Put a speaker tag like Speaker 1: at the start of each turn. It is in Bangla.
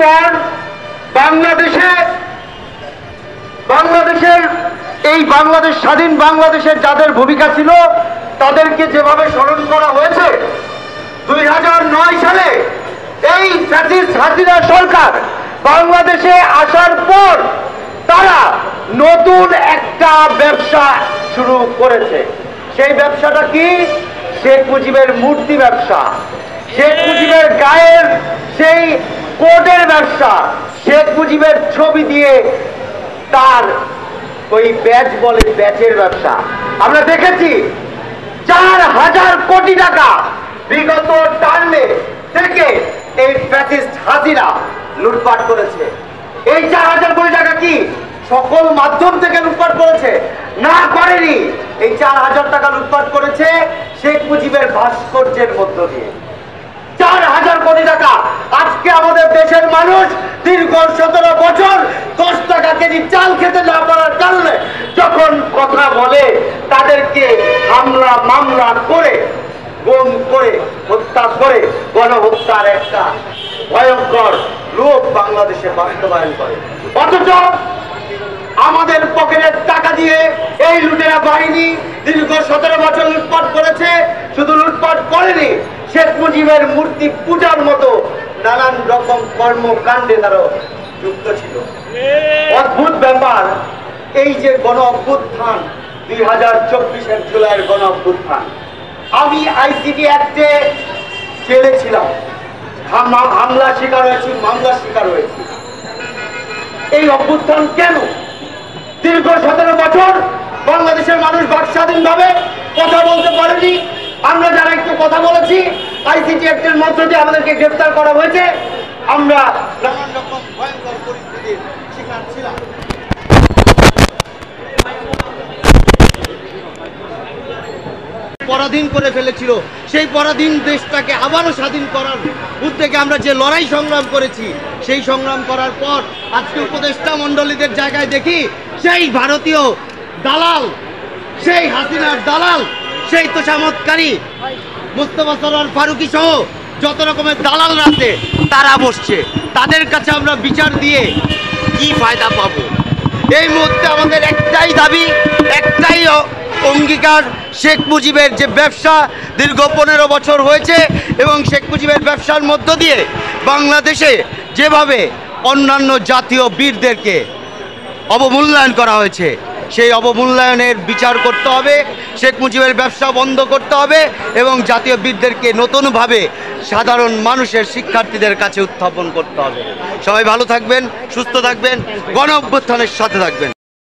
Speaker 1: পর বাংলাদেশের এই বাংলাদেশ স্বাধীন বাংলাদেশের যাদের ভূমিকা ছিল তাদেরকে যেভাবে স্মরণ করা হয়েছে, 2009 সালে এই ফ্যাসিস্ট হাসিনা সরকার বাংলাদেশে আসার পর তারা নতুন একটা ব্যবসা শুরু করেছে। সেই ব্যবসাটা কি? শেখ মুজিবের মূর্তি ব্যবসা, শেখ মুজিবের গায়ের সেই কোটের ব্যবসা, শেখ মুজিবের ছবি দিয়ে তার ওই ব্যাচ বলে ব্যাচের ব্যবসা। আমরা দেখেছি 4,000 কোটি টাকা বিগত টার্মে থেকে এই ফ্যাসিস্ট হাসিনা লুটপাট করেছে। এই 4,000 কোটি টাকা কি সকল মাধ্যম থেকে লুটপাট করেছে? না, করেনি। এই 4,000 টাকা লুটপাট করেছে শেখ মুজিবের ভাস্কর্যের মধ্য দিয়ে। 4,000 কোটি টাকা। আজকে আমাদের দেশের মানুষ দীর্ঘ 17 বছর 10 টাকা কেজি চাল খেতে না পারার কারণে যখন কথা বলে তাদেরকে হামলা মামলা করে গুম করে হত্যা করে গণহত্যার একটা ভয়ঙ্কর রূপ বাংলাদেশে বাস্তবায়ন করে। অথচ আমাদের পকেটের টাকা দিয়ে এই লুটেরা বাহিনী দীর্ঘ 17 বছর লুটপাট করেছে। শুধু লুটপাট করেনি, শেখ মুজিবের মূর্তি পূজার মতো নানান রকম কর্মকাণ্ডে তারা যুক্ত ছিল। অদ্ভুত ব্যাপার, এই যে গণ অভ্যুত্থান 2024-এর জুলাইয়ের গণ অভ্যুত্থান, আমি আইসিটি অ্যাক্টে জেলে ছিলাম, হামলা শিকার হয়েছি, মামলা শিকার হয়েছি। এই অভ্যুত্থান কেন? দীর্ঘ 17 বছর বাংলাদেশের মানুষ বাক স্বাধীনভাবে কথা বলতে পারেনি। আমরা যারা একটু কথা বলেছি, আইসিটি অ্যাক্টের মধ্য দিয়ে আমাদেরকে গ্রেফতার করা হয়েছে। আমরা নানান রকম ভয়ঙ্কর পরিস্থিতির শিকার ছিলাম।
Speaker 2: পরাধীন করে ফেলেছিল, সেই পরাধীন দেশটাকে আবারও স্বাধীন করার উদ্যোগে আমরা যে লড়াই সংগ্রাম করেছি, সেই সংগ্রাম করার পর আজকে উপদেষ্টা মণ্ডলীদের জায়গায় দেখি সেই ভারতীয় দালাল, সেই হাসিনার দালাল, সেই তোষামতকারী মোস্তফা সরোয়ার ফারুকী সহ যত রকমের দালালরা আছে তারা বসছে। তাদের কাছে আমরা বিচার দিয়ে কি ফায়দা পাবো? এই মুহূর্তে আমাদের একটাই দাবি, একটাই অঙ্গীকার, শেখ মুজিবের যে ব্যবসা দীর্ঘ 15 বছর হয়েছে এবং শেখ মুজিবের ব্যবসার মধ্য দিয়ে বাংলাদেশে যেভাবে অন্যান্য জাতীয় বীরদেরকে অবমূল্যায়ন করা হয়েছে, সেই অবমূল্যায়নের বিচার করতে হবে। শেখ মুজিবের ব্যবসা বন্ধ করতে হবে এবং জাতীয় বীরদেরকে নতুনভাবে সাধারণ মানুষের শিক্ষার্থীদের কাছে উত্থাপন করতে হবে। সবাই ভালো থাকবেন, সুস্থ থাকবেন, গণ অভ্যুত্থানের সাথে থাকবেন।